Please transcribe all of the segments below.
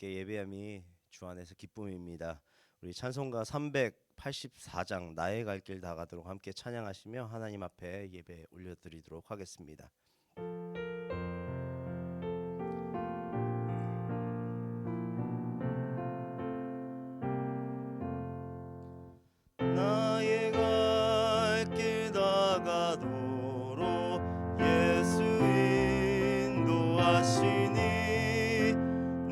함께 예배함이 주 안에서 기쁨입니다. 우리 찬송가 384장 나의 갈 길 다 가도록 함께 찬양하시며 하나님 앞에 예배 올려드리도록 하겠습니다. 나의 갈 길 다 가도록 예수 인도하시니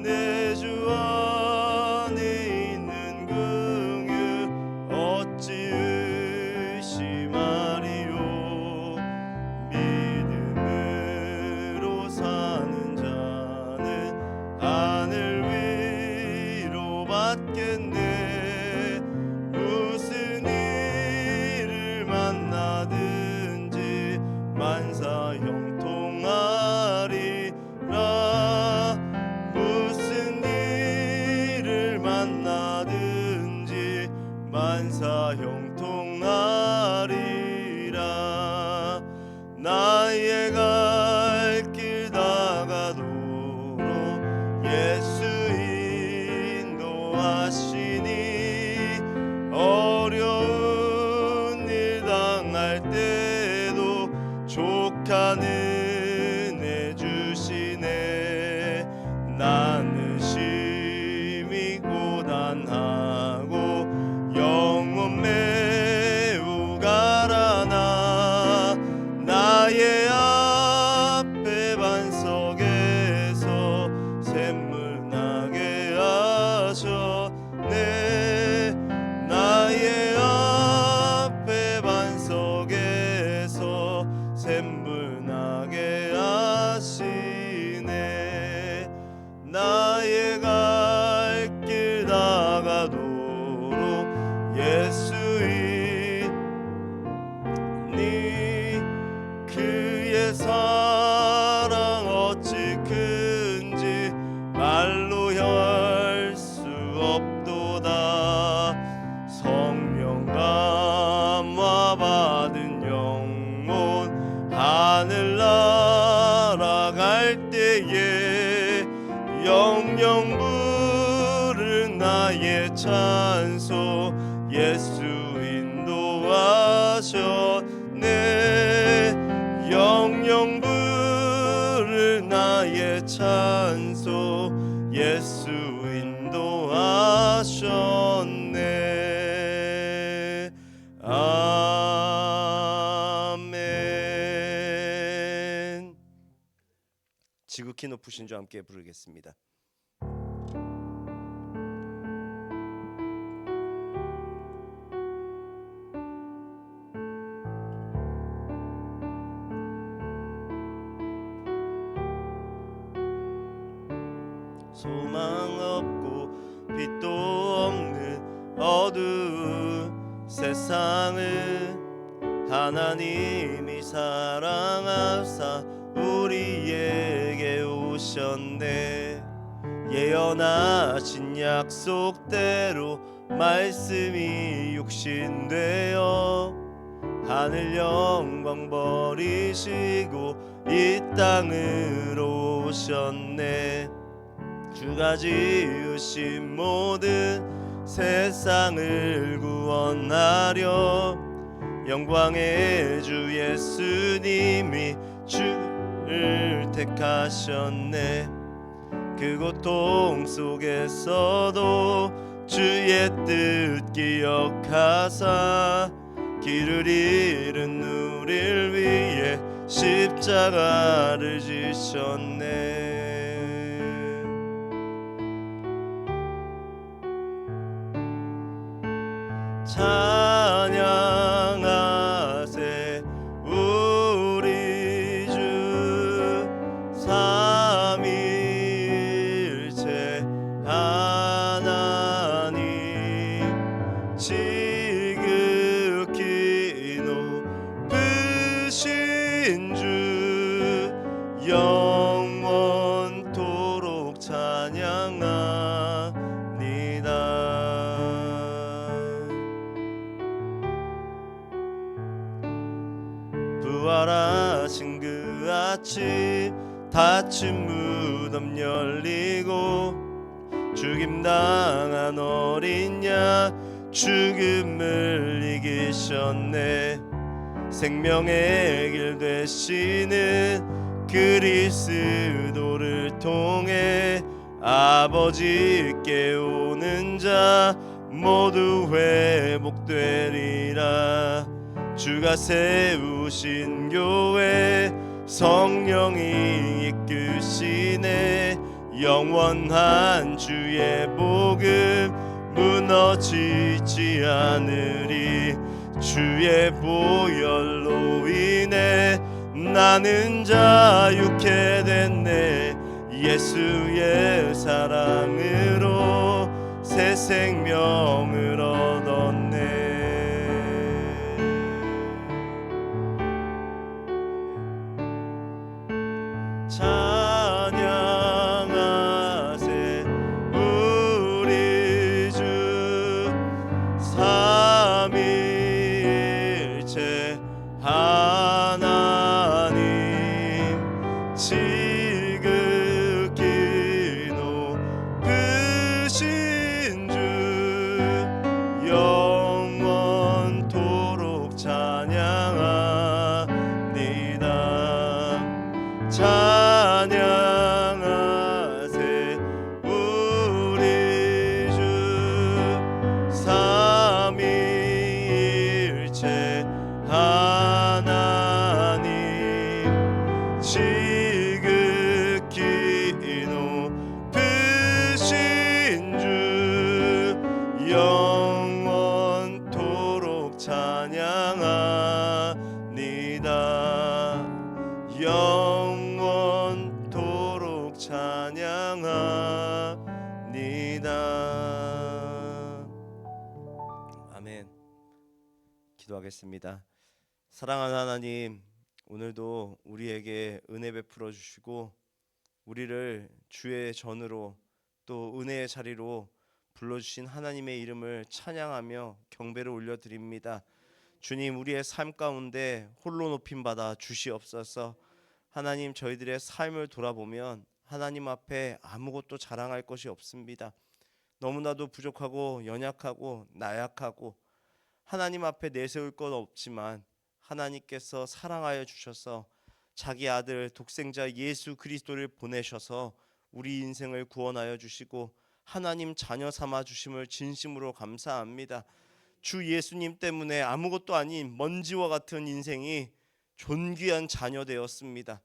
내 주 안에 있는 긍휼 어찌 의심하리요. 믿음으로 사는 자는 하늘 위로 받겠네. 무슨 일을 만나든지 만사 형통하리라. 무슨 일을 만나든지 만사 형통하리라. 나의 갈 길 다 가도록 예수 인도하시니 어려운 일 당할 때도 족한 은혜 주시네. 나는 심히 고단하고 영혼 매우 가라나 나의 앞에 반석에서 샘물 나게 하셨네. 나의 앞에 반석에서 샘물 나게 하시네. 나의 갈 길 다 가도록 예수 있니 그의 사랑 어찌 큰지 말로 할 수 없도다. 성령 감화 받은 영혼 하늘 날아갈 때에 영영 부른 나의 찬소 예수 인도하셨네. 영영 부른 나의 찬소 예수 인도하셨네. 아멘. 지극히 높으신 주 함께 부르겠습니다. 소망 없고 빛도 없는 어두운 세상을 하나님이 사랑하사 우리에게 오셨네. 예언하신 약속대로 말씀이 육신되어 하늘 영광 버리시고 이 땅으로 오셨네. 주가 지으신 모든 세상을 구원하려 영광의 주 예수님이 주를 택하셨네. 그 고통 속에서도 주의 뜻 기억하사 길을 잃은 우리를 위해 십자가를 지셨네. 찬양하세 우리 주 삼위일체 하나님. 지극히 높으신 주 영원토록 찬양합니다. 부활하신 그 아침 닫힌 무덤 열리고 죽임당한 어린 양 죽음을 이기셨네. 생명의 길 되시는 그리스도를 통해 아버지께 오는 자 모두 회복되리라. 주가 세우신 교회 성령이 이끄시네. 영원한 주의 복음 무너지지 않으리. 주의 보혈로 인해 나는 자유케 됐네. 예수의 사랑으로 새 생명을 얻었네. 찬양하세 우리 주 삼위일체 하나님. 지극히 높으신 주 영원토록 찬양합니다. 찬양하세 우리 주 삼위일체 하나님. 지극히 높으신 주 영원토록 찬양합니다. 영원토록 찬양합니다. 아멘. 기도하겠습니다. 사랑하는 하나님, 오늘도 우리에게 은혜 베풀어 주시고 우리를 주의 전으로 또 은혜의 자리로 불러주신 하나님의 이름을 찬양하며 경배를 올려드립니다. 주님, 우리의 삶 가운데 홀로 높임받아 주시옵소서. 하나님, 저희들의 삶을 돌아보면 하나님 앞에 아무것도 자랑할 것이 없습니다. 너무나도 부족하고 연약하고 나약하고 하나님 앞에 내세울 것 없지만 하나님께서 사랑하여 주셔서 자기 아들 독생자 예수 그리스도를 보내셔서 우리 인생을 구원하여 주시고 하나님 자녀 삼아 주심을 진심으로 감사합니다. 주 예수님 때문에 아무것도 아닌 먼지와 같은 인생이 존귀한 자녀 되었습니다.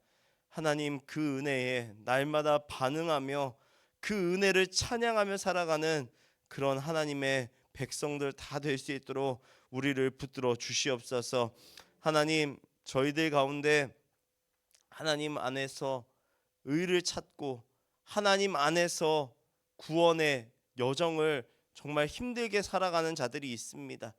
하나님, 그 은혜에 날마다 반응하며 그 은혜를 찬양하며 살아가는 그런 하나님의 백성들 다 될 수 있도록 우리를 붙들어 주시옵소서. 하나님, 저희들 가운데 하나님 안에서 의를 찾고 하나님 안에서 구원의 여정을 정말 힘들게 살아가는 자들이 있습니다.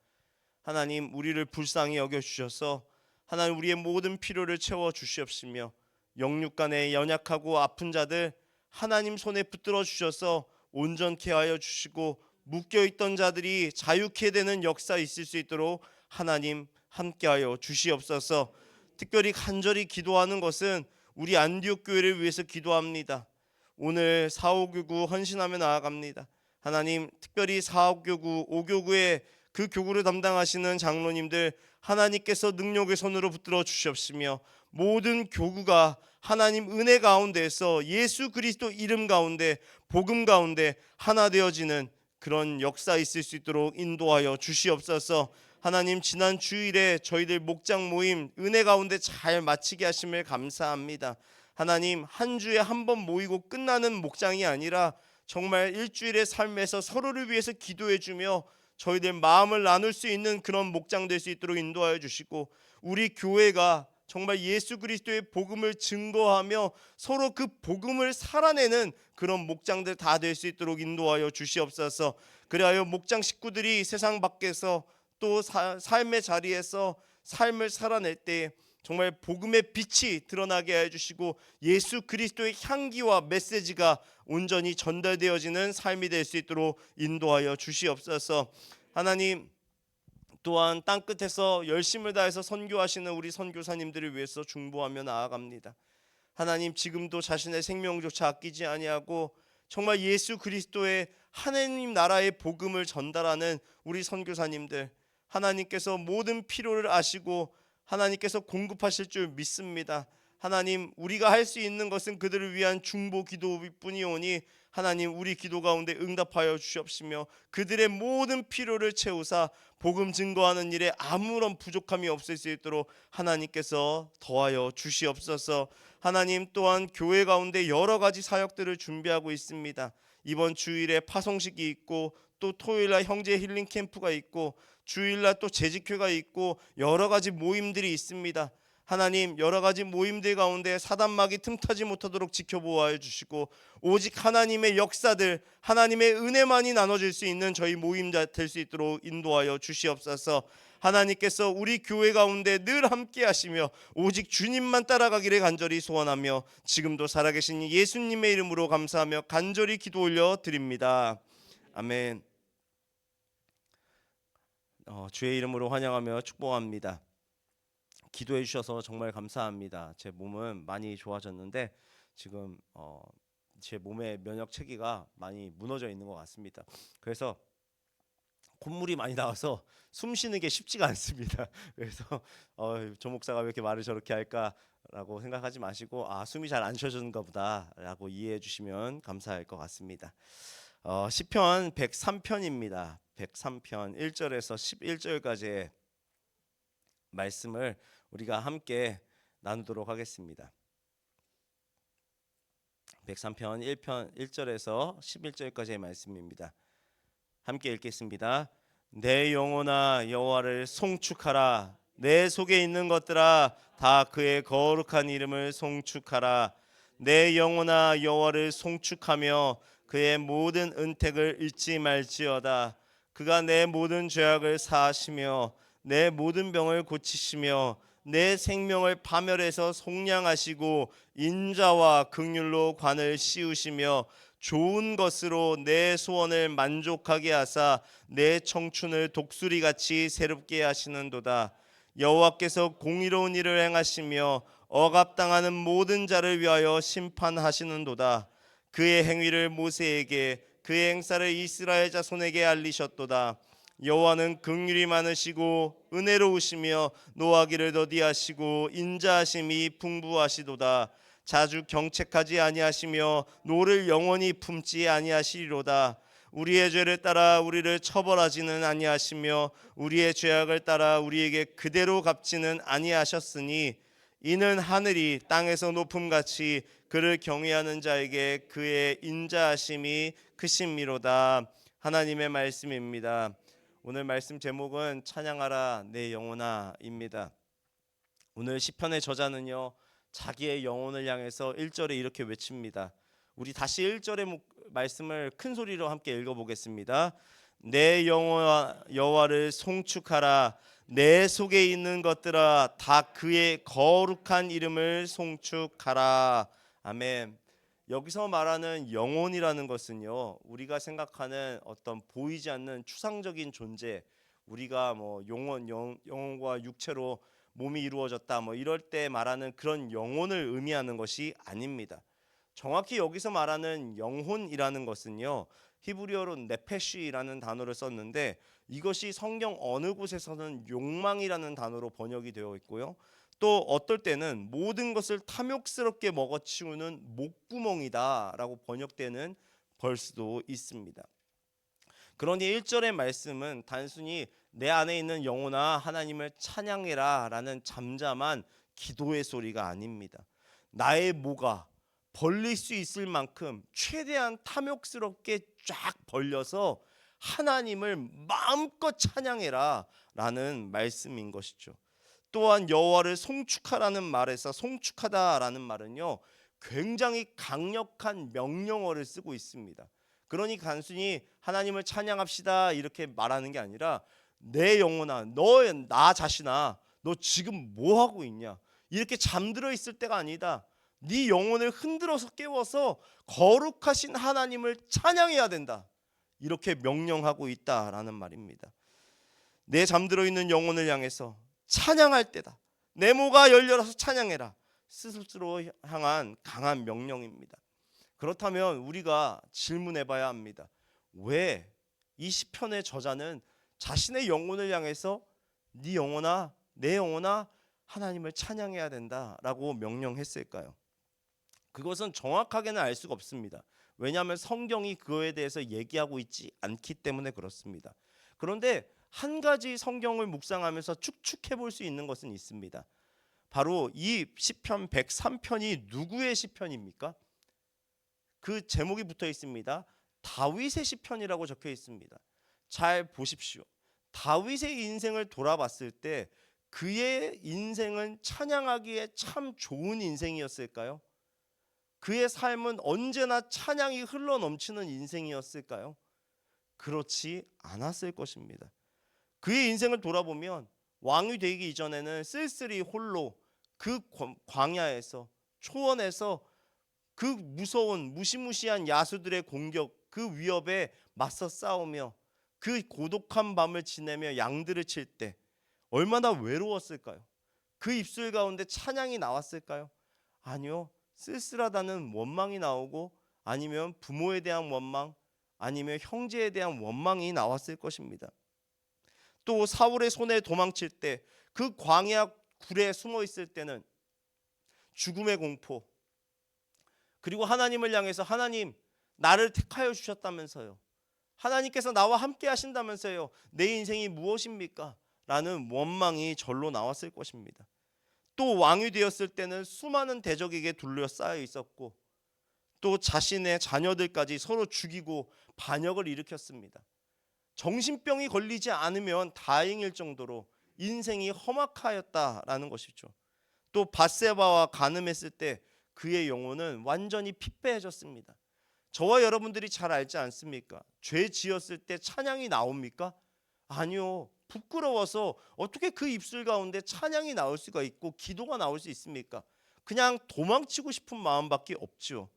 하나님, 우리를 불쌍히 여겨주셔서 하나님 우리의 모든 필요를 채워 주시옵시며 영육간에 연약하고 아픈 자들 하나님 손에 붙들어 주셔서 온전케 하여 주시고 묶여있던 자들이 자유케 되는 역사 있을 수 있도록 하나님 함께하여 주시옵소서. 특별히 간절히 기도하는 것은 우리 안디옥 교회를 위해서 기도합니다. 오늘 사옥교구 헌신하며 나아갑니다. 하나님, 특별히 사옥교구, 오교구의 그 교구를 담당하시는 장로님들 하나님께서 능력의 손으로 붙들어 주시옵시며 모든 교구가 하나님 은혜 가운데서 예수 그리스도 이름 가운데 복음 가운데 하나 되어지는 그런 역사 있을 수 있도록 인도하여 주시옵소서. 하나님, 지난 주일에 저희들 목장 모임 은혜 가운데 잘 마치게 하심을 감사합니다. 하나님, 한 주에 한 번 모이고 끝나는 목장이 아니라 정말 일주일의 삶에서 서로를 위해서 기도해 주며 저희들 마음을 나눌 수 있는 그런 목장 될 수 있도록 인도하여 주시고 우리 교회가 정말 예수 그리스도의 복음을 증거하며 서로 그 복음을 살아내는 그런 목장들 다 될 수 있도록 인도하여 주시옵소서. 그리하여 목장 식구들이 세상 밖에서 또 삶의 자리에서 삶을 살아낼 때 정말 복음의 빛이 드러나게 해주시고 예수 그리스도의 향기와 메시지가 온전히 전달되어지는 삶이 될 수 있도록 인도하여 주시옵소서. 하나님, 또한 땅끝에서 열심을 다해서 선교하시는 우리 선교사님들을 위해서 중보하며 나아갑니다. 하나님, 지금도 자신의 생명조차 아끼지 아니하고 정말 예수 그리스도의 하나님 나라의 복음을 전달하는 우리 선교사님들, 하나님께서 모든 필요를 아시고 하나님께서 공급하실 줄 믿습니다. 하나님, 우리가 할 수 있는 것은 그들을 위한 중보 기도뿐이오니 하나님, 우리 기도 가운데 응답하여 주시옵시며 그들의 모든 필요를 채우사 복음 증거하는 일에 아무런 부족함이 없을 수 있도록 하나님께서 더하여 주시옵소서. 하나님, 또한 교회 가운데 여러 가지 사역들을 준비하고 있습니다. 이번 주일에 파송식이 있고 또 토요일날 형제 힐링 캠프가 있고 주일날 또 재직회가 있고 여러 가지 모임들이 있습니다. 하나님, 여러 가지 모임들 가운데 사단막이 틈타지 못하도록 지켜보아 주시고 오직 하나님의 역사들, 하나님의 은혜만이 나눠질 수 있는 저희 모임자 될 수 있도록 인도하여 주시옵소서. 하나님께서 우리 교회 가운데 늘 함께 하시며 오직 주님만 따라가기를 간절히 소원하며 지금도 살아계신 예수님의 이름으로 감사하며 간절히 기도 올려 드립니다. 아멘. 주의 이름으로 환영하며 축복합니다. 기도해 주셔서 정말 감사합니다. 제 몸은 많이 좋아졌는데 지금 제 몸의 면역 체계가 많이 무너져 있는 것 같습니다. 그래서 콧물이 많이 나와서 숨 쉬는 게 쉽지가 않습니다. 그래서 조 목사가 왜 이렇게 말을 저렇게 할까라고 생각하지 마시고 숨이 잘 안 쉬어지는가 보다라고 이해해 주시면 감사할 것 같습니다. 시편 103편입니다. 103편 1절에서 11절까지의 말씀을 우리가 함께 나누도록 하겠습니다. 103편 1편 1절에서 11절까지의 말씀입니다. 함께 읽겠습니다. 내 영혼아 여호와를 송축하라. 내 속에 있는 것들아 다 그의 거룩한 이름을 송축하라. 내 영혼아 여호와를 송축하며 그의 모든 은택을 잊지 말지어다. 그가 내 모든 죄악을 사하시며 내 모든 병을 고치시며 내 생명을 파멸해서 속량하시고 인자와 긍휼로 관을 씌우시며 좋은 것으로 내 소원을 만족하게 하사 내 청춘을 독수리같이 새롭게 하시는도다. 여호와께서 공의로운 일을 행하시며 억압당하는 모든 자를 위하여 심판하시는도다. 그의 행위를 모세에게 그의 행사를 이스라엘 자손에게 알리셨도다. 여호와는 긍휼이 많으시고 은혜로우시며 노하기를 더디하시고 인자하심이 풍부하시도다. 자주 경책하지 아니하시며 노를 영원히 품지 아니하시리로다. 우리의 죄를 따라 우리를 처벌하지는 아니하시며 우리의 죄악을 따라 우리에게 그대로 갚지는 아니하셨으니 이는 하늘이 땅에서 높음같이 그를 경외하는 자에게 그의 인자하심이 크심이로다. 하나님의 말씀입니다. 오늘 말씀 제목은 찬양하라 내 영혼아입니다. 오늘 시편의 저자는요, 자기의 영혼을 향해서 1절에 이렇게 외칩니다. 우리 다시 1절의 말씀을 큰 소리로 함께 읽어보겠습니다. 내 영혼아 여호와를 송축하라. 내 속에 있는 것들아 다 그의 거룩한 이름을 송축하라. 아멘. 여기서 말하는 영혼이라는 것은요, 우리가 생각하는 어떤 보이지 않는 추상적인 존재, 우리가 뭐 영혼과 육체로 몸이 이루어졌다 뭐 이럴 때 말하는 그런 영혼을 의미하는 것이 아닙니다. 정확히 여기서 말하는 영혼이라는 것은요, 히브리어로 네페시라는 단어를 썼는데 이것이 성경 어느 곳에서는 욕망이라는 단어로 번역이 되어 있고요, 또 어떨 때는 모든 것을 탐욕스럽게 먹어치우는 목구멍이다라고 번역되는 벌스도 있습니다. 그러니 1절의 말씀은 단순히 내 안에 있는 영혼아 하나님을 찬양해라 라는 잠잠한 기도의 소리가 아닙니다. 나의 모가 벌릴 수 있을 만큼 최대한 탐욕스럽게 쫙 벌려서 하나님을 마음껏 찬양해라 라는 말씀인 것이죠. 또한 여호와를 송축하라는 말에서 송축하다라는 말은요, 굉장히 강력한 명령어를 쓰고 있습니다. 그러니 단순히 하나님을 찬양합시다 이렇게 말하는 게 아니라 내 영혼아, 나 자신아, 너 지금 뭐 하고 있냐? 이렇게 잠들어 있을 때가 아니다. 네 영혼을 흔들어서 깨워서 거룩하신 하나님을 찬양해야 된다. 이렇게 명령하고 있다라는 말입니다. 내 잠들어 있는 영혼을 향해서 찬양할 때다. 내 모가 열려라서 찬양해라. 스스로 향한 강한 명령입니다. 그렇다면 우리가 질문해 봐야 합니다. 왜 이 시편의 저자는 자신의 영혼을 향해서 네 영혼아, 내 영혼아 하나님을 찬양해야 된다라고 명령했을까요? 그것은 정확하게는 알 수가 없습니다. 왜냐하면 성경이 그거에 대해서 얘기하고 있지 않기 때문에 그렇습니다. 그런데 한 가지 성경을 묵상하면서 축축해 볼 수 있는 것은 있습니다. 바로 이 시편 103편이 누구의 시편입니까? 그 제목이 붙어 있습니다. 다윗의 시편이라고 적혀 있습니다. 잘 보십시오. 다윗의 인생을 돌아봤을 때 그의 인생은 찬양하기에 참 좋은 인생이었을까요? 그의 삶은 언제나 찬양이 흘러넘치는 인생이었을까요? 그렇지 않았을 것입니다. 그의 인생을 돌아보면 왕이 되기 이전에는 쓸쓸히 홀로 그 광야에서, 초원에서 그 무서운 무시무시한 야수들의 공격, 그 위협에 맞서 싸우며 그 고독한 밤을 지내며 양들을 칠 때 얼마나 외로웠을까요? 그 입술 가운데 찬양이 나왔을까요? 아니요. 쓸쓸하다는 원망이 나오고, 아니면 부모에 대한 원망, 아니면 형제에 대한 원망이 나왔을 것입니다. 또 사울의 손에 도망칠 때, 그 광야 굴에 숨어 있을 때는 죽음의 공포, 그리고 하나님을 향해서 하나님 나를 택하여 주셨다면서요, 하나님께서 나와 함께 하신다면서요, 내 인생이 무엇입니까? 라는 원망이 절로 나왔을 것입니다. 또 왕이 되었을 때는 수많은 대적에게 둘러싸여 있었고, 또 자신의 자녀들까지 서로 죽이고 반역을 일으켰습니다. 정신병이 걸리지 않으면 다행일 정도로 인생이 험악하였다라는 것이죠. 또 밧세바와 간음했을 때 그의 영혼은 완전히 피폐해졌습니다. 저와 여러분들이 잘 알지 않습니까? 죄 지었을 때 찬양이 나옵니까? 아니요. 부끄러워서 어떻게 그 입술 가운데 찬양이 나올 수가 있고 기도가 나올 수 있습니까? 그냥 도망치고 싶은 마음밖에 없죠.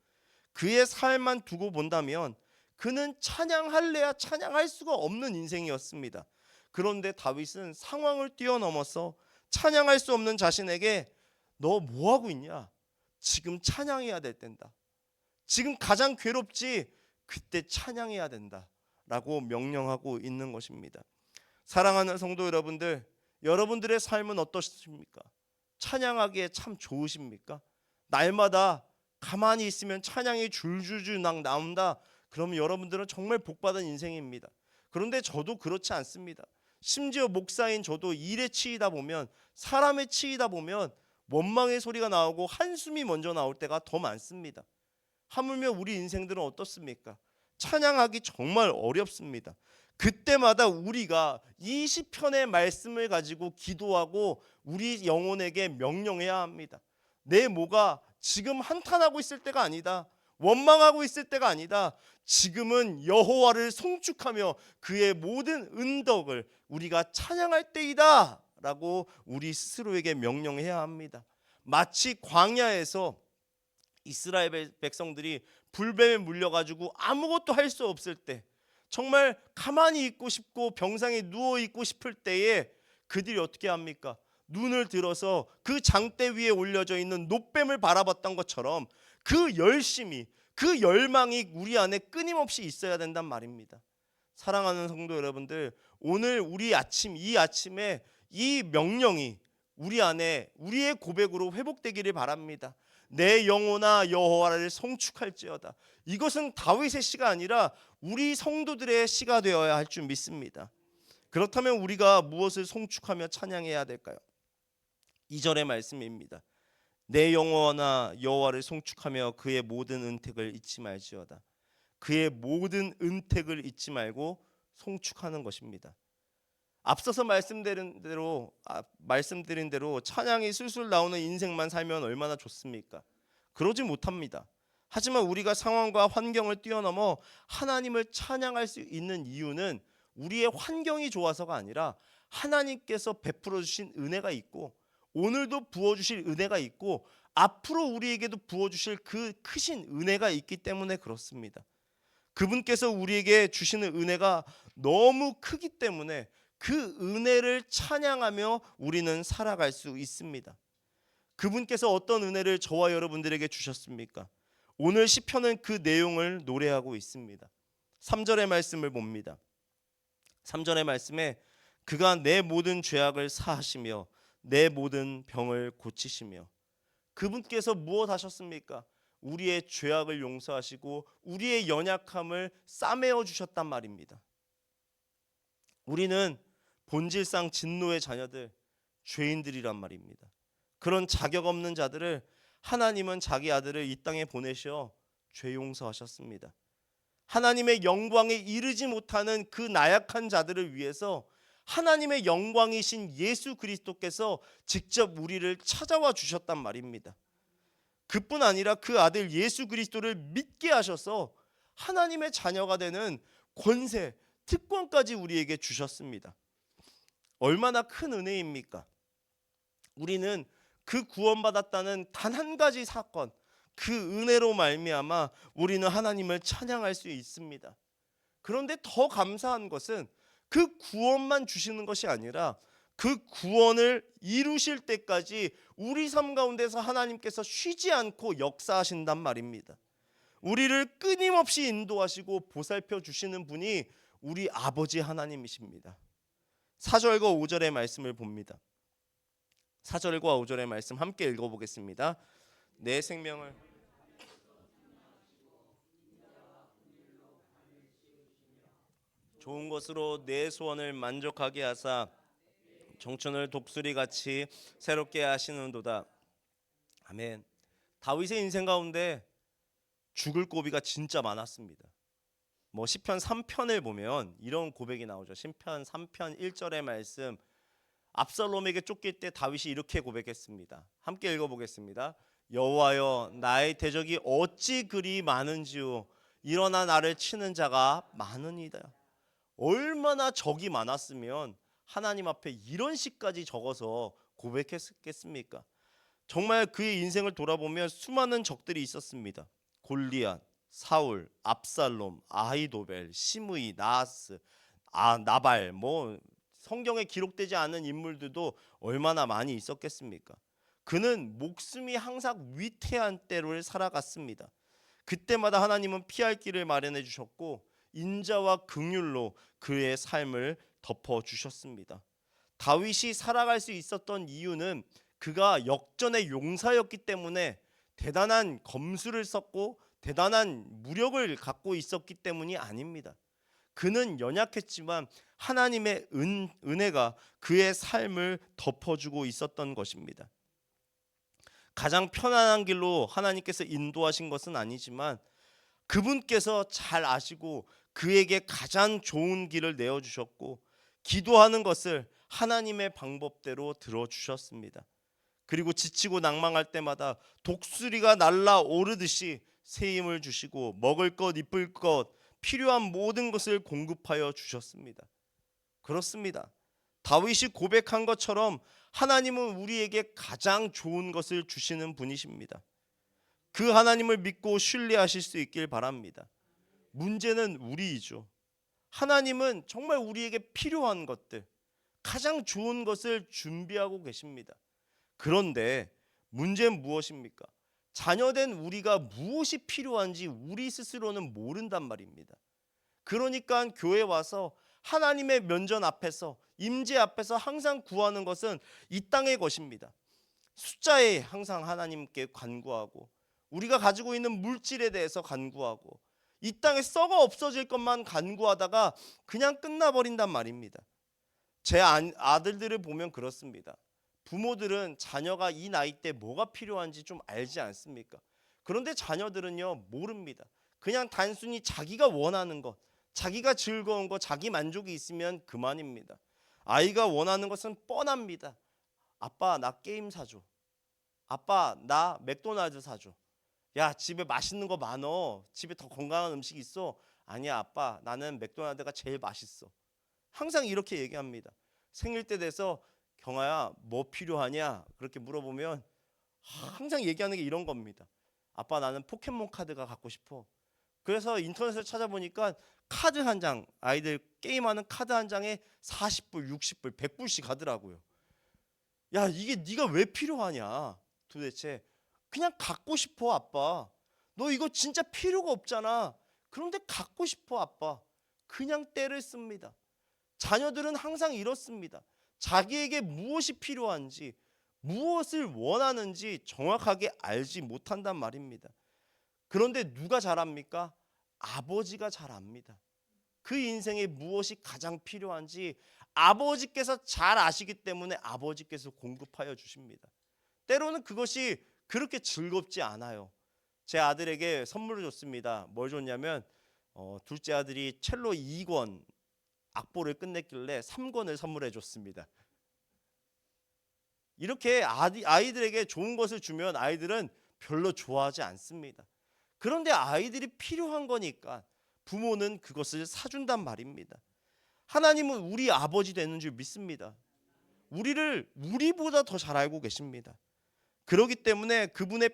그의 삶만 두고 본다면 그는 찬양할래야 찬양할 수가 없는 인생이었습니다. 그런데 다윗은 상황을 뛰어넘어서 찬양할 수 없는 자신에게 너 뭐하고 있냐? 지금 찬양해야 될 텐다. 지금 가장 괴롭지? 그때 찬양해야 된다 라고 명령하고 있는 것입니다. 사랑하는 성도 여러분들, 여러분들의 삶은 어떠십니까? 찬양하기에 참 좋으십니까? 날마다 가만히 있으면 찬양이 줄줄줄 나온다. 그러면 여러분들은 정말 복받은 인생입니다. 그런데 저도 그렇지 않습니다. 심지어 목사인 저도 일에 치이다 보면, 사람에 치이다 보면 원망의 소리가 나오고 한숨이 먼저 나올 때가 더 많습니다. 하물며 우리 인생들은 어떻습니까? 찬양하기 정말 어렵습니다. 그때마다 우리가 이 시편의 말씀을 가지고 기도하고 우리 영혼에게 명령해야 합니다. 내 모가 지금 한탄하고 있을 때가 아니다. 원망하고 있을 때가 아니다. 지금은 여호와를 송축하며 그의 모든 은덕을 우리가 찬양할 때이다 라고 우리 스스로에게 명령해야 합니다. 마치 광야에서 이스라엘 백성들이 불뱀에 물려가지고 아무것도 할 수 없을 때, 정말 가만히 있고 싶고 병상에 누워 있고 싶을 때에 그들이 어떻게 합니까? 눈을 들어서 그 장대 위에 올려져 있는 놋뱀을 바라봤던 것처럼 그 열심이, 그 열망이 우리 안에 끊임없이 있어야 된단 말입니다. 사랑하는 성도 여러분들, 오늘 우리 이 아침에 이 명령이 우리 안에 우리의 고백으로 회복되기를 바랍니다. 내 영혼아 여호와를 송축할지어다. 이것은 다윗의 시가 아니라 우리 성도들의 시가 되어야 할 줄 믿습니다. 그렇다면 우리가 무엇을 송축하며 찬양해야 될까요? 2절의 말씀입니다. 내 영혼아 여호와를 송축하며 그의 모든 은택을 잊지 말지어다. 그의 모든 은택을 잊지 말고 송축하는 것입니다. 앞서서 말씀드린 대로 찬양이 술술 나오는 인생만 살면 얼마나 좋습니까? 그러지 못합니다. 하지만 우리가 상황과 환경을 뛰어넘어 하나님을 찬양할 수 있는 이유는 우리의 환경이 좋아서가 아니라 하나님께서 베풀어 주신 은혜가 있고, 오늘도 부어주실 은혜가 있고, 앞으로 우리에게도 부어주실 그 크신 은혜가 있기 때문에 그렇습니다. 그분께서 우리에게 주시는 은혜가 너무 크기 때문에 그 은혜를 찬양하며 우리는 살아갈 수 있습니다. 그분께서 어떤 은혜를 저와 여러분들에게 주셨습니까? 오늘 시편은 그 내용을 노래하고 있습니다. 3절의 말씀을 봅니다. 3절의 말씀에 그가 내 모든 죄악을 사하시며 내 모든 병을 고치시며, 그분께서 무엇 하셨습니까? 우리의 죄악을 용서하시고 우리의 연약함을 싸매어 주셨단 말입니다. 우리는 본질상 진노의 자녀들, 죄인들이란 말입니다. 그런 자격 없는 자들을 하나님은 자기 아들을 이 땅에 보내셔 죄 용서하셨습니다. 하나님의 영광에 이르지 못하는 그 나약한 자들을 위해서 하나님의 영광이신 예수 그리스도께서 직접 우리를 찾아와 주셨단 말입니다. 그뿐 아니라 그 아들 예수 그리스도를 믿게 하셔서 하나님의 자녀가 되는 권세, 특권까지 우리에게 주셨습니다. 얼마나 큰 은혜입니까? 우리는 그 구원받았다는 단 한 가지 사건, 그 은혜로 말미암아 우리는 하나님을 찬양할 수 있습니다. 그런데 더 감사한 것은 그 구원만 주시는 것이 아니라 그 구원을 이루실 때까지 우리 삶 가운데서 하나님께서 쉬지 않고 역사하신단 말입니다. 우리를 끊임없이 인도하시고 보살펴 주시는 분이 우리 아버지 하나님이십니다. 4절과 5절의 말씀을 봅니다. 4절과 5절의 말씀 함께 읽어보겠습니다. 내 생명을 좋은 것으로 내 소원을 만족하게 하사 청춘을 독수리같이 새롭게 하시는도다. 아멘. 다윗의 인생 가운데 죽을 고비가 진짜 많았습니다. 시편 3편을 보면 이런 고백이 나오죠. 시편 3편 1절의 말씀, 압살롬에게 쫓길 때 다윗이 이렇게 고백했습니다. 함께 읽어보겠습니다. 여호와여, 나의 대적이 어찌 그리 많은지요, 일어나 나를 치는 자가 많으니이다. 얼마나 적이 많았으면 하나님 앞에 이런 시까지 적어서 고백했겠습니까? 정말 그의 인생을 돌아보면 수많은 적들이 있었습니다. 골리앗, 사울, 압살롬, 아히도벨, 시므이, 나하스, 나발, 성경에 기록되지 않은 인물들도 얼마나 많이 있었겠습니까? 그는 목숨이 항상 위태한 때를 살아갔습니다. 그때마다 하나님은 피할 길을 마련해 주셨고 인자와 긍휼로 그의 삶을 덮어 주셨습니다. 다윗이 살아갈 수 있었던 이유는 그가 역전의 용사였기 때문에, 대단한 검술을 썼고 대단한 무력을 갖고 있었기 때문이 아닙니다. 그는 연약했지만 하나님의 은혜가 그의 삶을 덮어주고 있었던 것입니다. 가장 편안한 길로 하나님께서 인도하신 것은 아니지만 그분께서 잘 아시고 그에게 가장 좋은 길을 내어주셨고, 기도하는 것을 하나님의 방법대로 들어주셨습니다. 그리고 지치고 낭망할 때마다 독수리가 날아오르듯이 새 힘을 주시고 먹을 것, 입을 것, 필요한 모든 것을 공급하여 주셨습니다. 그렇습니다. 다윗이 고백한 것처럼 하나님은 우리에게 가장 좋은 것을 주시는 분이십니다. 그 하나님을 믿고 신뢰하실 수 있길 바랍니다. 문제는 우리이죠. 하나님은 정말 우리에게 필요한 것들, 가장 좋은 것을 준비하고 계십니다. 그런데 문제는 무엇입니까? 자녀된 우리가 무엇이 필요한지 우리 스스로는 모른단 말입니다. 그러니까 교회 와서 하나님의 면전 앞에서, 임재 앞에서 항상 구하는 것은 이 땅의 것입니다. 숫자에 항상 하나님께 간구하고, 우리가 가지고 있는 물질에 대해서 간구하고, 이 땅에 썩어 없어질 것만 간구하다가 그냥 끝나버린단 말입니다. 제 아들들을 보면 그렇습니다. 부모들은 자녀가 이 나이 때 뭐가 필요한지 좀 알지 않습니까? 그런데 자녀들은요, 모릅니다. 그냥 단순히 자기가 원하는 것, 자기가 즐거운 것, 자기 만족이 있으면 그만입니다. 아이가 원하는 것은 뻔합니다. 아빠, 나 게임 사줘. 아빠, 나 맥도날드 사줘. 야, 집에 맛있는 거 많어. 집에 더 건강한 음식 있어. 아니야, 아빠, 나는 맥도날드가 제일 맛있어. 항상 이렇게 얘기합니다. 생일 때 돼서 경아야, 뭐 필요하냐? 그렇게 물어보면 항상 얘기하는 게 이런 겁니다. 아빠, 나는 포켓몬 카드가 갖고 싶어. 그래서 인터넷을 찾아보니까 카드 한 장, 아이들 게임하는 카드 한 장에 40불, 60불, 100불씩 하더라고요. 야, 이게 네가 왜 필요하냐? 도대체 그냥 갖고 싶어, 아빠. 너 이거 진짜 필요가 없잖아. 그런데 갖고 싶어 아빠. 그냥 떼를 씁니다. 자녀들은 항상 이렇습니다. 자기에게 무엇이 필요한지, 무엇을 원하는지 정확하게 알지 못한단 말입니다. 그런데 누가 잘 압니까? 아버지가 잘 압니다. 그 인생에 무엇이 가장 필요한지 아버지께서 잘 아시기 때문에 아버지께서 공급하여 주십니다. 때로는 그것이 그렇게 즐겁지 않아요. 제 아들에게 선물을 줬습니다. 뭘 줬냐면 둘째 아들이 첼로 2권 악보를 끝냈길래 3권을 선물해 줬습니다. 이렇게 아이들에게 좋은 것을 주면 아이들은 별로 좋아하지 않습니다. 그런데 아이들이 필요한 거니까 부모는 그것을 사준단 말입니다. 하나님은 우리 아버지 되는 줄 믿습니다. 우리를 우리보다 더 잘 알고 계십니다. 그렇기 때문에 그분의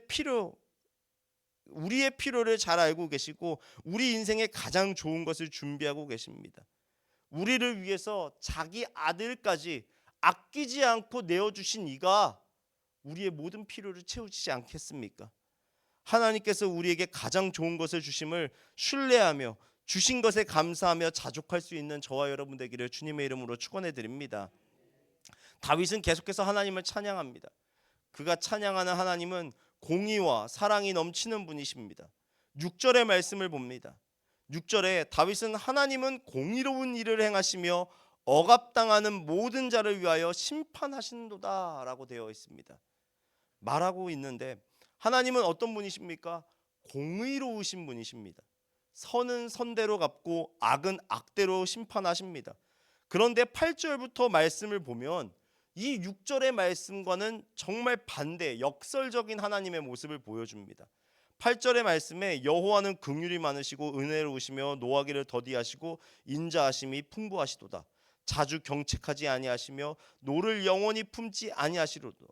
우리의 필요를 잘 알고 계시고 우리 인생에 가장 좋은 것을 준비하고 계십니다. 우리를 위해서 자기 아들까지 아끼지 않고 내어주신 이가 우리의 모든 필요를 채우지 않겠습니까? 하나님께서 우리에게 가장 좋은 것을 주심을 신뢰하며 주신 것에 감사하며 자족할 수 있는 저와 여러분 되기를 주님의 이름으로 축원해 드립니다. 다윗은 계속해서 하나님을 찬양합니다. 그가 찬양하는 하나님은 공의와 사랑이 넘치는 분이십니다. 6절의 말씀을 봅니다. 6절에 다윗은 하나님은 공의로운 일을 행하시며 억압당하는 모든 자를 위하여 심판하신도다 라고 되어 있습니다. 말하고 있는데 하나님은 어떤 분이십니까? 공의로우신 분이십니다. 선은 선대로 갚고 악은 악대로 심판하십니다. 그런데 8절부터 말씀을 보면 이 6절의 말씀과는 정말 반대 역설적인 하나님의 모습을 보여줍니다. 8절의 말씀에 여호와는 긍휼이 많으시고 은혜로우시며 노하기를 더디하시고 인자하심이 풍부하시도다. 자주 경책하지 아니하시며 노를 영원히 품지 아니하시리로다.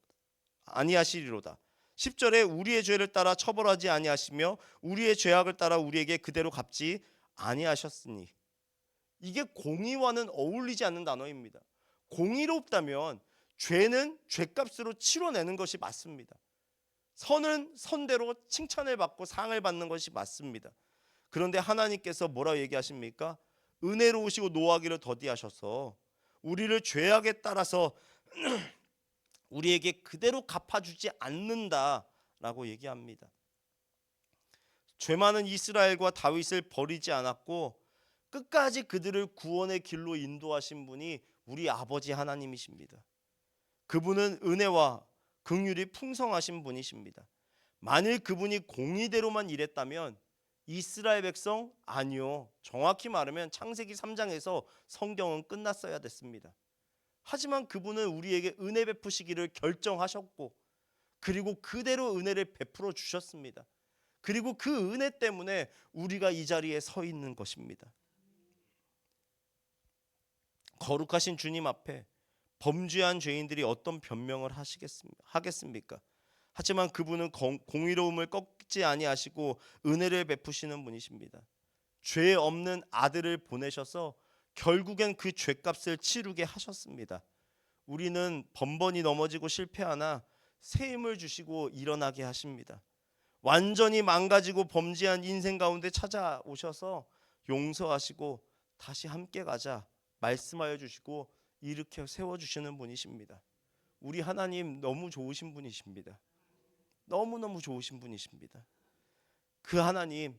10절에 우리의 죄를 따라 처벌하지 아니하시며 우리의 죄악을 따라 우리에게 그대로 갚지 아니하셨으니. 이게 공의와는 어울리지 않는 단어입니다. 공의롭다면 죄는 죄값으로 치러내는 것이 맞습니다. 선은 선대로 칭찬을 받고 상을 받는 것이 맞습니다. 그런데 하나님께서 뭐라고 얘기하십니까? 은혜로우시고 노하기를 더디하셔서 우리를 죄악에 따라서 우리에게 그대로 갚아주지 않는다라고 얘기합니다. 죄 많은 이스라엘과 다윗을 버리지 않았고 끝까지 그들을 구원의 길로 인도하신 분이 우리 아버지 하나님이십니다. 그분은 은혜와 긍휼이 풍성하신 분이십니다. 만일 그분이 공의대로만 일했다면 이스라엘 백성 아니요. 정확히 말하면 창세기 3장에서 성경은 끝났어야 됐습니다. 하지만 그분은 우리에게 은혜 베푸시기를 결정하셨고 그리고 그대로 은혜를 베풀어 주셨습니다. 그리고 그 은혜 때문에 우리가 이 자리에 서 있는 것입니다. 거룩하신 주님 앞에 범죄한 죄인들이 어떤 변명을 하겠습니까? 하지만 그분은 공의로움을 꺾지 아니하시고 은혜를 베푸시는 분이십니다. 죄 없는 아들을 보내셔서 결국엔 그 죄값을 치르게 하셨습니다. 우리는 번번이 넘어지고 실패하나 새 힘을 주시고 일어나게 하십니다. 완전히 망가지고 범죄한 인생 가운데 찾아오셔서 용서하시고 다시 함께 가자 말씀하여 주시고 일으켜 세워주시는 분이십니다. 우리 하나님 너무 좋으신 분이십니다. 너무너무 좋으신 분이십니다. 그 하나님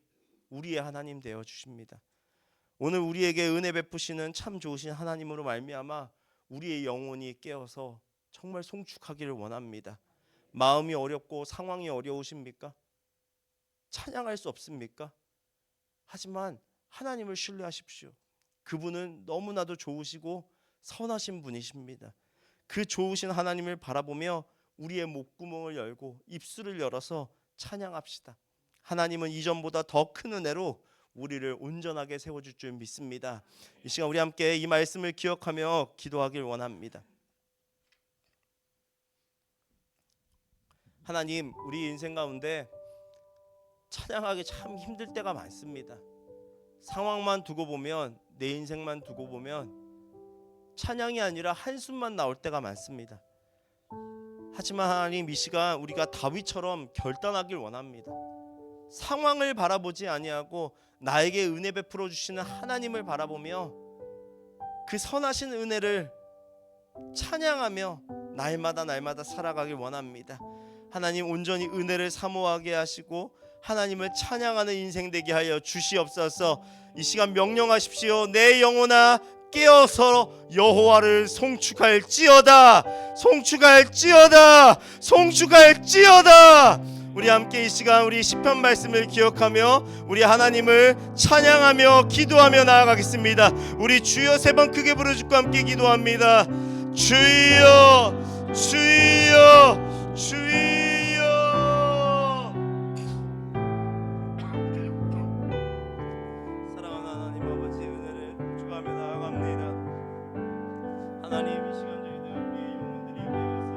우리의 하나님 되어 주십니다. 오늘 우리에게 은혜 베푸시는 참 좋으신 하나님으로 말미암아 우리의 영혼이 깨어서 정말 송축하기를 원합니다. 마음이 어렵고 상황이 어려우십니까? 찬양할 수 없습니까? 하지만 하나님을 신뢰하십시오. 그분은 너무나도 좋으시고 선하신 분이십니다. 그 좋으신 하나님을 바라보며 우리의 목구멍을 열고 입술을 열어서 찬양합시다. 하나님은 이전보다 더 큰 은혜로 우리를 온전하게 세워줄 줄 믿습니다. 이 시간 우리 함께 이 말씀을 기억하며 기도하길 원합니다. 하나님, 우리 인생 가운데 찬양하기 참 힘들 때가 많습니다. 상황만 두고 보면, 내 인생만 두고 보면 찬양이 아니라 한숨만 나올 때가 많습니다. 하지만 하나님, 이 시간 우리가 다윗처럼 결단하길 원합니다. 상황을 바라보지 아니하고 나에게 은혜 베풀어 주시는 하나님을 바라보며 그 선하신 은혜를 찬양하며 날마다 살아가길 원합니다. 하나님 온전히 은혜를 사모하게 하시고 하나님을 찬양하는 인생 되게 하여 주시옵소서. 이 시간 명령하십시오. 내 영혼아 깨어서 여호와를 송축할지어다. 송축할지어다. 송축할지어다. 우리 함께 이 시간 우리 시편 말씀을 기억하며 우리 하나님을 찬양하며 기도하며 나아가겠습니다. 우리 주여 세 번 크게 부르짖고 함께 기도합니다. 주여 주여 주여. 사랑하는 하나님 아버지의 은혜를 주가며 나아갑니다. 하나님 이 시간 저희들 우리의 영혼들이 되어서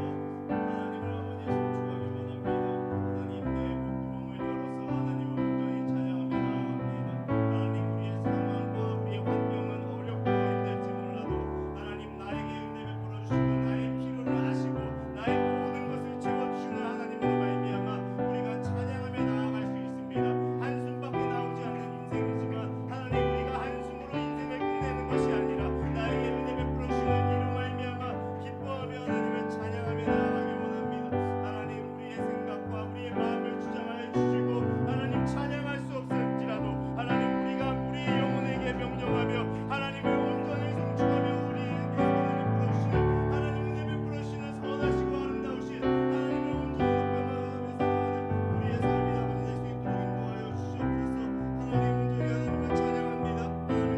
하나님을 아버지 송축하기 원합니다. 하나님 내 목구멍을 열어서 하나님을 온전히 찬양하며 나아갑니다. 하나님 우리의 상황과 우리의 환경은 어렵고 힘들지 몰라도 하나님 나에게 은혜 베풀어 주시고 나의 필요를 아시고 나의 모든 것을 채워주시는 하나님으로 말미암아 우리가 찬양하며 나아갈 수 있습니다. 한숨밖에 나오지 않는 인생이지만 하나님 우리가 한숨으로 인생을 끝내는 것이 아니라 나에게 은혜 베풀어 주시는 이로 말미암아 기뻐하며 하나님을 찬양하며 나아가길 원합니다. 하나님 우리의 생각과 우리의 마음을 주장하여 주시고 하나님 찬양할 수 없을지라도 하나님 우리가 우리의 영혼에게 명령하며 하나님을 온전히 송축하며 우리에게 은혜 베풀어 주시는 하나님 은혜 베풀어 주시는 선하시고 아름다우신 하나님을 온전히 높여나가면서 우리의 삶이 아버지 될 수 있도록 인도하여 주시옵소서. 하나님 온전히 하나님을 찬양합니다. 하나님을 높여드립니다. 하나님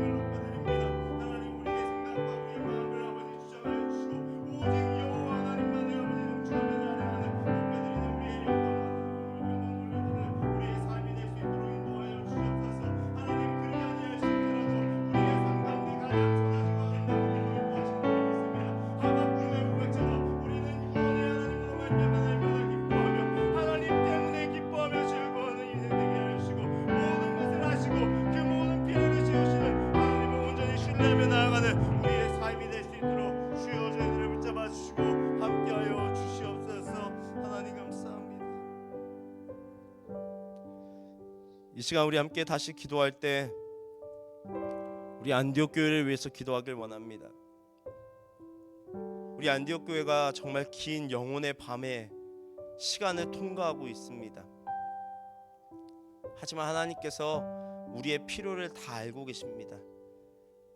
우리의 생각과 우리의 마음을 아버지 주장하여 주시고 오직 여호와 하나님만을 아버지 송축하며 나아가는 높여드리는 우리의 영광 올려드리는 우리의 삶이 될 수 있도록 인도하여 주시옵소서. 하나님 그리 아니하실지라도 우리의 삶 가운데 가장 선하시고 아름다운 길로 인도하시는 줄 믿습니다. 하박국의 우백처럼 우리는 구원의 하나님으로 말미암아 날마다 기뻐하며 하나님 때문에 기뻐하며 즐거워하는 인생 되게 하여 주시고 모든 것을 하시고 그 모든 필요를 채우시는 하나님을 온전히 신뢰하며 나아가는 우리의 삶이 될 수 있도록 주여 저희들을 붙잡아 주시고 함께하여 주시옵소서. 하나님 감사합니다. 이 시간 우리 함께 다시 기도할 때 우리 안디옥 교회를 위해서 기도하길 원합니다. 우리 안디옥 교회가 정말 긴 영혼의 밤에 시간을 통과하고 있습니다. 하지만 하나님께서 우리의 필요를 다 알고 계십니다.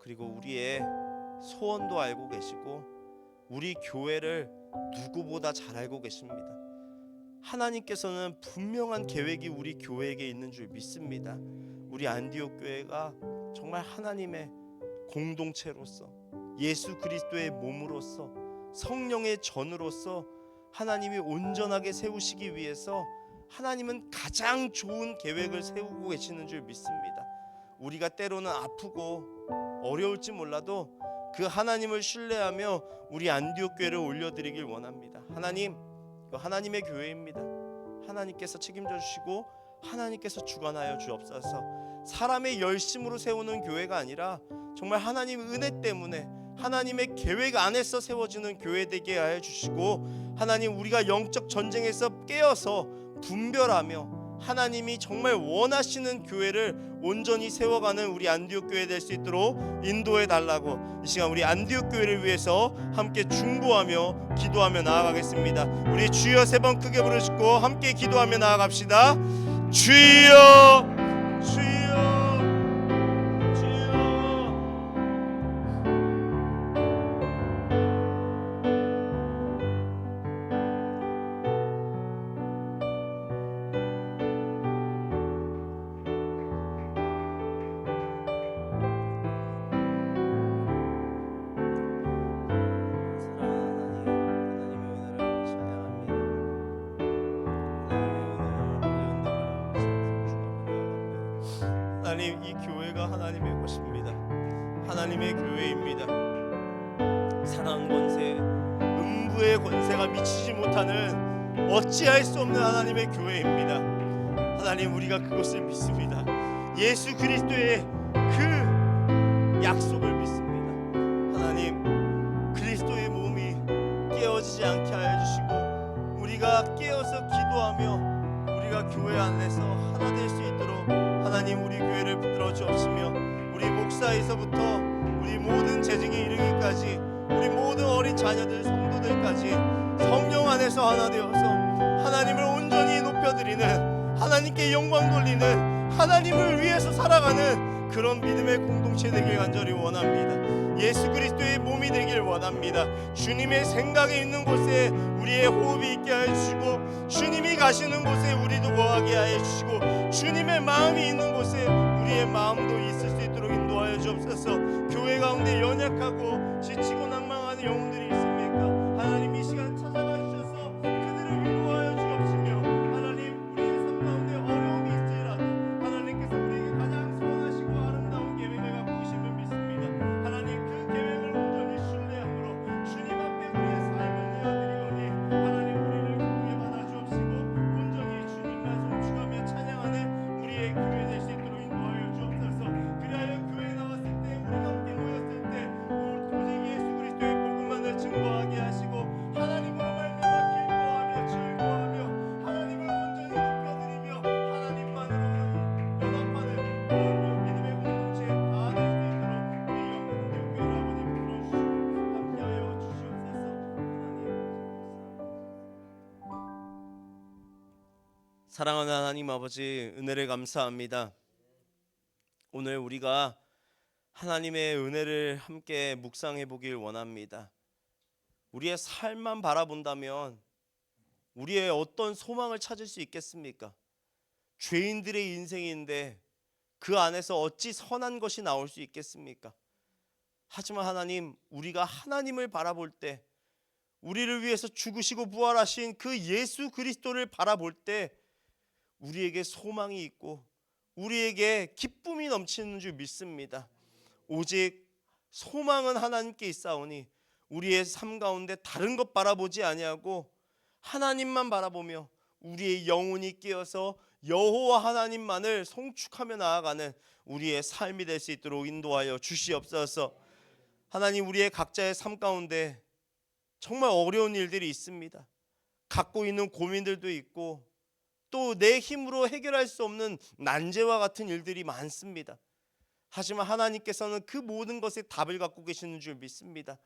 그리고 우리의 소원도 알고 계시고 우리 교회를 누구보다 잘 알고 계십니다. 하나님께서는 분명한 계획이 우리 교회에게 있는 줄 믿습니다. 우리 안디옥 교회가 정말 하나님의 공동체로서 예수 그리스도의 몸으로서 성령의 전으로서 하나님이 온전하게 세우시기 위해서 하나님은 가장 좋은 계획을 세우고 계시는 줄 믿습니다. 우리가 때로는 아프고 어려울지 몰라도 그 하나님을 신뢰하며 우리 안디옥 교회를 올려드리길 원합니다. 하나님, 이거 하나님의 교회입니다. 하나님께서 책임져 주시고 하나님께서 주관하여 주옵소서. 사람의 열심으로 세우는 교회가 아니라 정말 하나님의 은혜 때문에 하나님의 계획 안에서 세워지는 교회 되게 하여 주시고 하나님 우리가 영적 전쟁에서 깨어서 분별하며 하나님이 정말 원하시는 교회를 온전히 세워가는 우리 안디옥 교회 될 수 있도록 인도해 달라고 이 시간 우리 안디옥 교회를 위해서 함께 중보하며 기도하며 나아가겠습니다. 우리 주여 세 번 크게 부르시고 함께 기도하며 나아갑시다. 주여 주여 주여. 하나님 이 교회가 하나님의 것입니다. 하나님의 교회입니다. 사랑 권세, 음부의 권세가 미치지 못하는 어찌할 수 없는 하나님의 교회입니다. 하나님 우리가 그것을 믿습니다. 예수 그리스도의 그 약속을 믿습니다. 하나님 그리스도의 몸이 깨어지지 않게 하여 주시고 우리가 깨어서 기도하며 우리가 교회 안에서 하나 될 수 자녀들 성도들까지 성령 안에서 하나 되어서 하나님을 온전히 높여드리는, 하나님께 영광 돌리는, 하나님을 위해서 살아가는 그런 믿음의 공동체 되길 간절히 원합니다. 예수 그리스도의 몸이 되길 원합니다. 주님의 생각이 있는 곳에 우리의 호흡이 있게 하여 주시고, 주님이 가시는 곳에 우리도 거하게 하여 주시고, 주님의 마음이 있는 곳에 우리의 마음도 있을 수 있도록 인도하여 주옵소서. 교회 가운데 연약하고 지치고 낭망하는 영혼들이 있습니까? 하나님 이 시간 찾아가 주셔서 그들을 위로하여 주옵시며, 하나님 우리의 삶 가운데 어려움이 있을지라도 하나님께서 우리에게 가장 선하시고 아름다운 계획을 갖고 계심을 믿습니다. 하나님 그 계획을 온전히 신뢰함으로 주님 앞에 우리의 삶을 내어드리오니 하나님 우리를 기쁘게 받아 주옵시고, 온전히 주님만 송축하며 찬양하는 우리의 교회 될 수 있도록 인도하여 주옵소서. 그리하여 교회에 나왔을 때, 우리가 함께 모였을 때 오직 예수 그리스도의 복음만을 증거하게 하시고, 하나님으로 말미암아 기뻐하며 즐거워하며 하나님을 온전히 높여드리며 하나님만으로 연합하는 그런 믿음의 공동체 다 될 수 있도록 우리 영혼의 교회 아버지 불러주시고 함께하여 주시옵소서. 사랑하는 하나님 아버지, 은혜를 감사합니다. 오늘 우리가 하나님의 은혜를 함께 묵상해 보길 원합니다. 우리의 삶만 바라본다면 우리의 어떤 소망을 찾을 수 있겠습니까? 죄인들의 인생인데 그 안에서 어찌 선한 것이 나올 수 있겠습니까? 하지만 하나님, 우리가 하나님을 바라볼 때, 우리를 위해서 죽으시고 부활하신 그 예수 그리스도를 바라볼 때 우리에게 소망이 있고 우리에게 기쁨이 넘치는 줄 믿습니다. 오직 소망은 하나님께 있사오니 우리의 삶 가운데 다른 것 바라보지 아니하고 하나님만 바라보며 우리의 영혼이 깨어서 여호와 하나님만을 송축하며 나아가는 우리의 삶이 될 수 있도록 인도하여 주시옵소서. 하나님, 우리의 각자의 삶 가운데 정말 어려운 일들이 있습니다. 갖고 있는 고민들도 있고 또 내 힘으로 해결할 수 없는 난제와 같은 일들이 많습니다. 하지만 하나님께서는 그 모든 것에 답을 갖고 계시는 줄 믿습니다.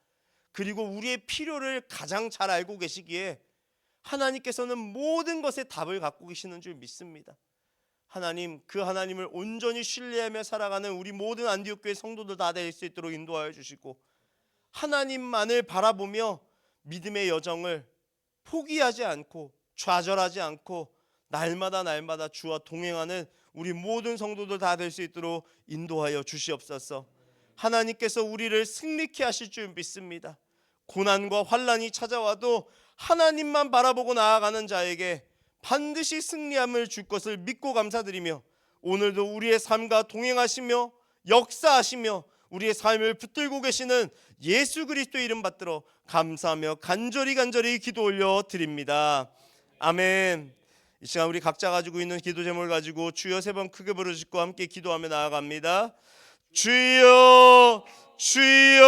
그리고 우리의 필요를 가장 잘 알고 계시기에 하나님께서는 모든 것에 답을 갖고 계시는 줄 믿습니다. 하나님, 그 하나님을 온전히 신뢰하며 살아가는 우리 모든 안디옥 교회 성도들 다 될 수 있도록 인도하여 주시고, 하나님만을 바라보며 믿음의 여정을 포기하지 않고 좌절하지 않고 날마다 주와 동행하는 우리 모든 성도들 다 될 수 있도록 인도하여 주시옵소서. 하나님께서 우리를 승리케 하실 줄 믿습니다. 고난과 환난이 찾아와도 하나님만 바라보고 나아가는 자에게 반드시 승리함을 줄 것을 믿고 감사드리며, 오늘도 우리의 삶과 동행하시며 역사하시며 우리의 삶을 붙들고 계시는 예수 그리스도 이름 받들어 감사하며 간절히 기도 올려 드립니다. 아멘. 이 시간 우리 각자 가지고 있는 기도 제목을 가지고 주여 3번 크게 부르짖고 함께 기도하며 나아갑니다. 주여, 주여,